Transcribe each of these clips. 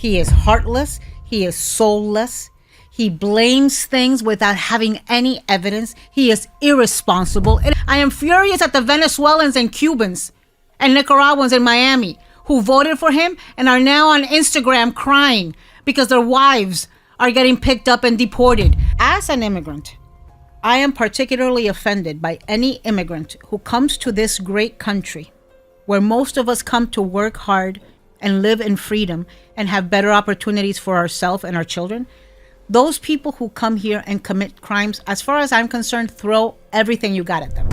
He is heartless. He is soulless. He blames things without having any evidence. He is irresponsible. And I am furious at the Venezuelans and Cubans and Nicaraguans in Miami who voted for him and are now on Instagram crying because their wives are getting picked up and deported. As an immigrant, I am particularly offended by any immigrant who comes to this great country where most of us come to work hard and live in freedom and have better opportunities for ourselves and our children. Those people who come here and commit crimes, as far as I'm concerned, throw everything you got at them.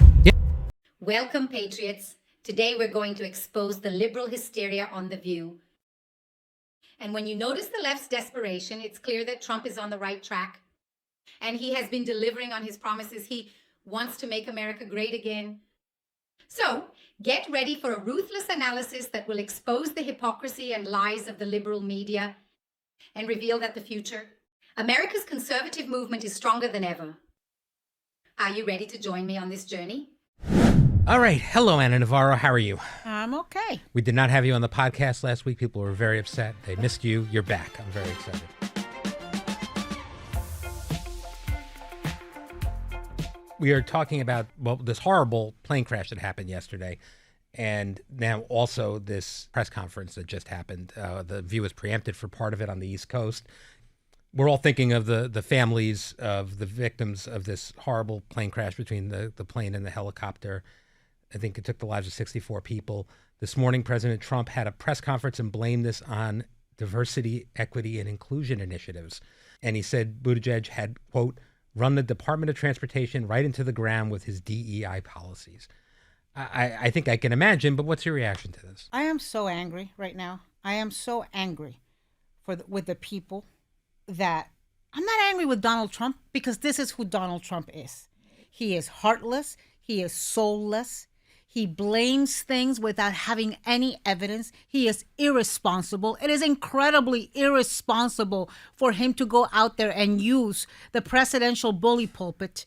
Welcome, patriots. Today we're going to expose the liberal hysteria on The View. And when you notice the left's desperation, it's clear that Trump is on the right track. And he has been delivering on his promises. He wants to make America great again. So get ready for a ruthless analysis that will expose the hypocrisy and lies of the liberal media and reveal that the future, America's conservative movement, is stronger than ever. Are you ready to join me on this journey? All right. Hello, Ana Navarro. How are you? I'm okay. We did not have you on the podcast last week. People were very upset. They missed you. You're back. I'm very excited. We are talking about, well, this horrible plane crash that happened yesterday, and now also this press conference that just happened. The View was preempted for part of it on the East Coast. We're all thinking of the families of the victims of this horrible plane crash between the plane and the helicopter. I think it took the lives of 64 people. This morning, President Trump had a press conference and blamed this on diversity, equity, and inclusion initiatives. And he said Buttigieg had, quote, run the Department of Transportation right into the ground with his DEI policies. I think I can imagine, but what's your reaction to this? I am so angry right now. I am so angry with the people that I'm not angry with Donald Trump, because this is who Donald Trump is. He is heartless. He is soulless. He blames things without having any evidence. He is irresponsible. It is incredibly irresponsible for him to go out there and use the presidential bully pulpit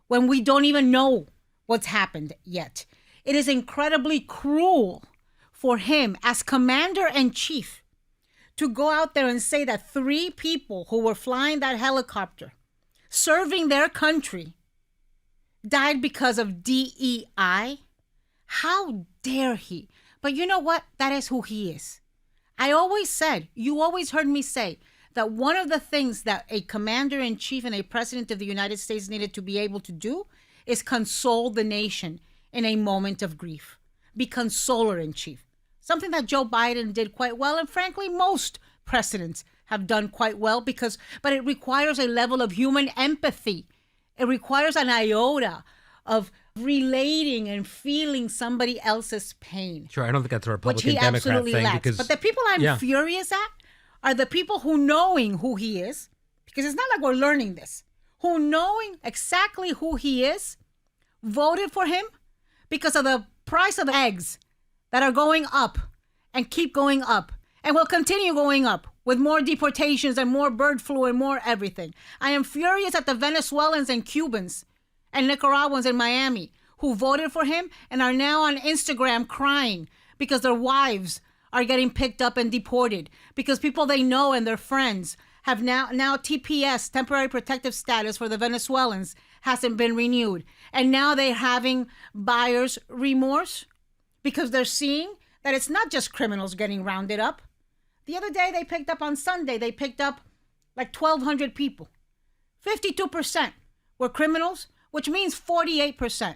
when we don't even know what's happened yet. It is incredibly cruel for him as commander-in-chief to go out there and say that 3 people who were flying that helicopter, serving their country, died because of DEI. How dare he? But you know what? That is who he is. I always said, you always heard me say, that one of the things that a commander-in-chief and a president of the United States needed to be able to do is console the nation in a moment of grief. Be consoler-in-chief. Something that Joe Biden did quite well, and frankly, most presidents have done quite well, but it requires a level of human empathy. It requires an iota of relating and feeling somebody else's pain. Sure, I don't think that's a Republican Democrat thing. Lacks. But the people I'm furious at are the people who, knowing who he is, because it's not like we're learning this, who, knowing exactly who he is, voted for him because of the price of eggs that are going up and keep going up and will continue going up with more deportations and more bird flu and more everything. I am furious at the Venezuelans and Cubans and Nicaraguans in Miami who voted for him and are now on Instagram crying because their wives are getting picked up and deported, because people they know and their friends have now TPS, temporary protective status for the Venezuelans, hasn't been renewed. And now they're having buyer's remorse because they're seeing that it's not just criminals getting rounded up. The other day on Sunday, they picked up like 1,200 people. 52% were criminals, which means 48%.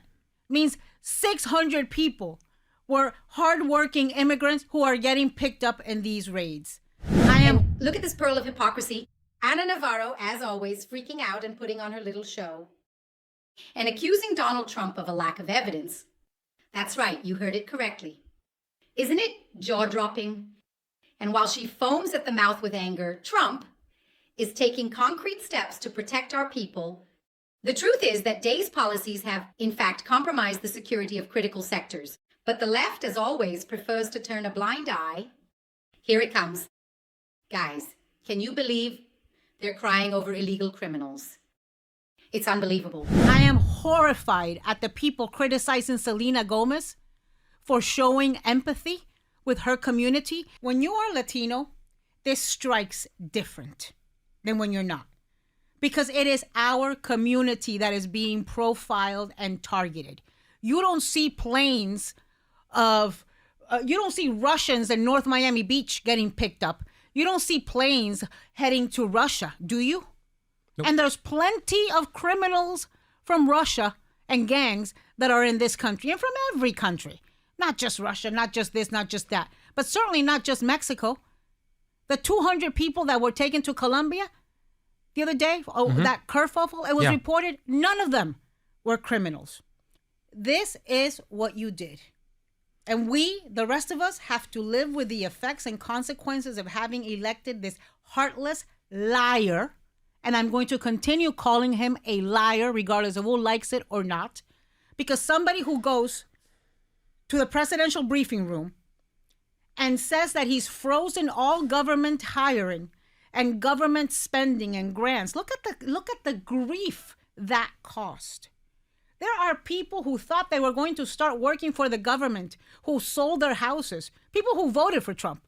Means 600 people were hardworking immigrants who are getting picked up in these raids. Look at this pearl of hypocrisy. Ana Navarro, as always, freaking out and putting on her little show and accusing Donald Trump of a lack of evidence. That's right, you heard it correctly. Isn't it jaw-dropping? And while she foams at the mouth with anger, Trump is taking concrete steps to protect our people. The truth is that Day's policies have, in fact, compromised the security of critical sectors. But the left, as always, prefers to turn a blind eye. Here it comes. Guys, can you believe they're crying over illegal criminals? It's unbelievable. I am horrified at the people criticizing Selena Gomez for showing empathy with her community. When you are Latino this strikes different than when you're not. Because it is our community that is being profiled and targeted. You don't see planes you don't see Russians in North Miami Beach getting picked up. You don't see planes heading to Russia, do you? Nope. And there's plenty of criminals from Russia and gangs that are in this country and from every country. Not just Russia, not just this, not just that, but certainly not just Mexico. The 200 people that were taken to Colombia the other day, that kerfuffle, it was reported, none of them were criminals. This is what you did. And we, the rest of us, have to live with the effects and consequences of having elected this heartless liar. And I'm going to continue calling him a liar, regardless of who likes it or not. Because somebody who goes to the presidential briefing room and says that he's frozen all government hiring and government spending and grants. Look at the grief that cost. There are people who thought they were going to start working for the government, who sold their houses, people who voted for Trump.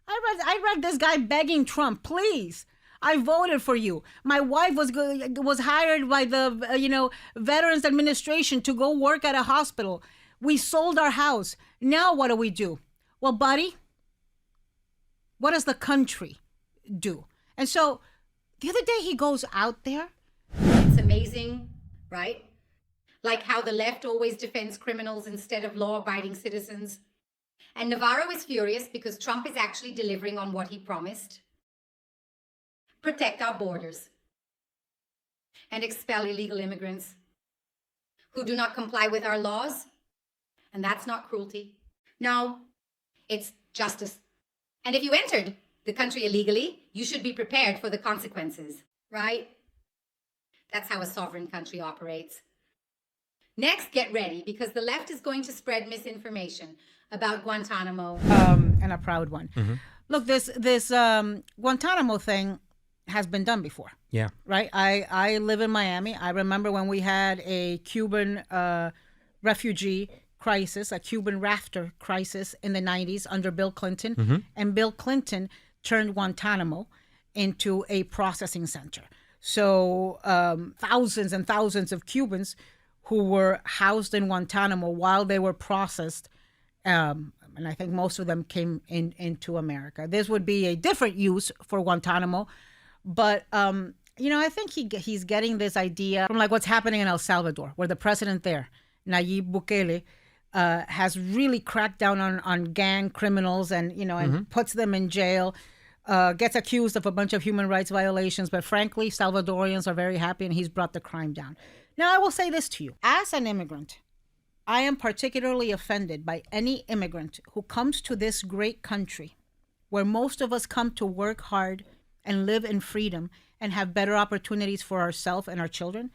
I read this guy begging Trump, please, I voted for you. My wife was hired by the Veterans Administration to go work at a hospital. We sold our house. Now what do? Well, buddy, what does the country do? And so the other day he goes out there. It's amazing, right? Like how the left always defends criminals instead of law-abiding citizens. And Navarro is furious because Trump is actually delivering on what he promised. Protect our borders and expel illegal immigrants who do not comply with our laws. And that's not cruelty. No, it's justice. And if you entered the country illegally, you should be prepared for the consequences, right? That's how a sovereign country operates. Next, get ready, because the left is going to spread misinformation about Guantanamo. And a proud one. Mm-hmm. Look, this Guantanamo thing has been done before. Yeah. Right? I live in Miami. I remember when we had a Cuban refugee crisis, a Cuban rafter crisis in the 90s under Bill Clinton. Mm-hmm. And Bill Clinton turned Guantanamo into a processing center. So thousands and thousands of Cubans who were housed in Guantanamo while they were processed, and I think most of them came into America. This would be a different use for Guantanamo, but I think he's getting this idea from like what's happening in El Salvador, where the president there, Nayib Bukele, has really cracked down on gang criminals and and puts them in jail. Gets accused of a bunch of human rights violations, but frankly, Salvadorians are very happy, and he's brought the crime down. Now, I will say this to you. As an immigrant, I am particularly offended by any immigrant who comes to this great country where most of us come to work hard and live in freedom and have better opportunities for ourselves and our children.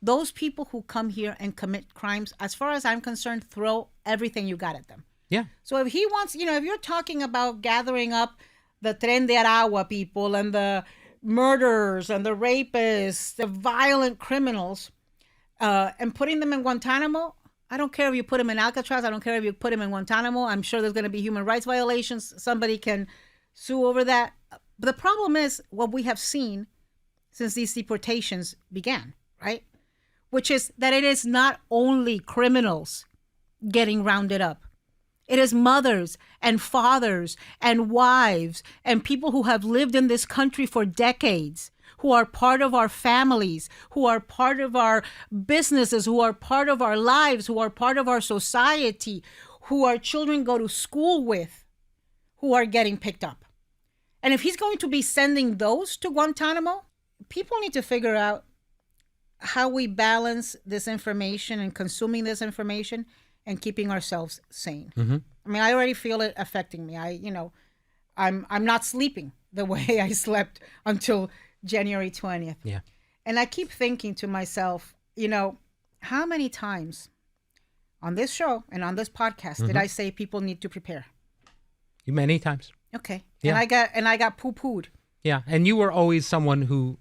Those people who come here and commit crimes, as far as I'm concerned, throw everything you got at them. Yeah. So if he wants, if you're talking about gathering up the Tren de Aragua people and the murderers and the rapists, the violent criminals, and putting them in Guantanamo, I don't care if you put them in Alcatraz. I don't care if you put them in Guantanamo. I'm sure there's going to be human rights violations. Somebody can sue over that. But the problem is what we have seen since these deportations began, right? Which is that it is not only criminals getting rounded up. It is mothers and fathers and wives and people who have lived in this country for decades, who are part of our families, who are part of our businesses, who are part of our lives, who are part of our society, who our children go to school with, who are getting picked up. And if he's going to be sending those to Guantanamo, people need to figure out how we balance this information and consuming this information and keeping ourselves sane. Mm-hmm. I mean, I already feel it affecting me. I'm not sleeping the way I slept until January 20th. Yeah. And I keep thinking to myself, how many times on this show and on this podcast did I say people need to prepare? Many times. Okay. Yeah. And I got poo-pooed. Yeah. And you were always someone who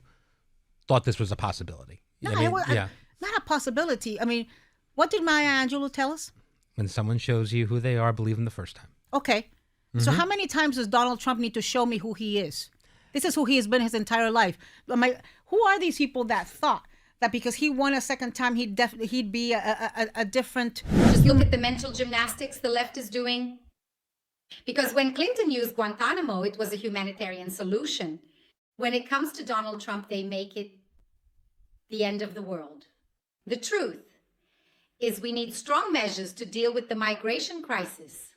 thought this was a possibility. No, not a possibility. I mean, what did Maya Angelou tell us? When someone shows you who they are, believe them the first time. Okay. So how many times does Donald Trump need to show me who he is? This is who he has been his entire life. Who are these people that thought that because he won a second time, he'd be a different... Just look at the mental gymnastics the left is doing. Because when Clinton used Guantanamo, it was a humanitarian solution. When it comes to Donald Trump, they make it the end of the world. The truth is we need strong measures to deal with the migration crisis.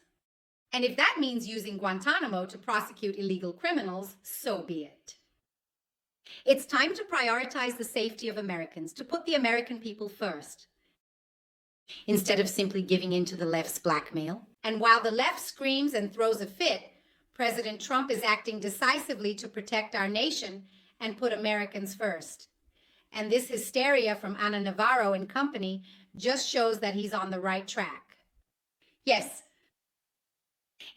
And if that means using Guantanamo to prosecute illegal criminals, so be it. It's time to prioritize the safety of Americans, to put the American people first, instead of simply giving in to the left's blackmail. And while the left screams and throws a fit, President Trump is acting decisively to protect our nation and put Americans first. And this hysteria from Ana Navarro and company just shows that he's on the right track. Yes.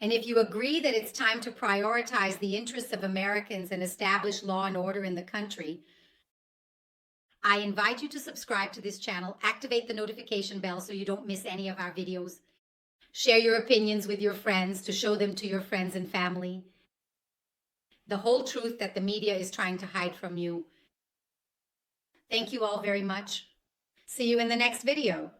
And if you agree that it's time to prioritize the interests of Americans and establish law and order in the country, I invite you to subscribe to this channel, activate the notification bell so you don't miss any of our videos, share your opinions with your friends to show them to your friends and family, the whole truth that the media is trying to hide from you. Thank you all very much. See you in the next video.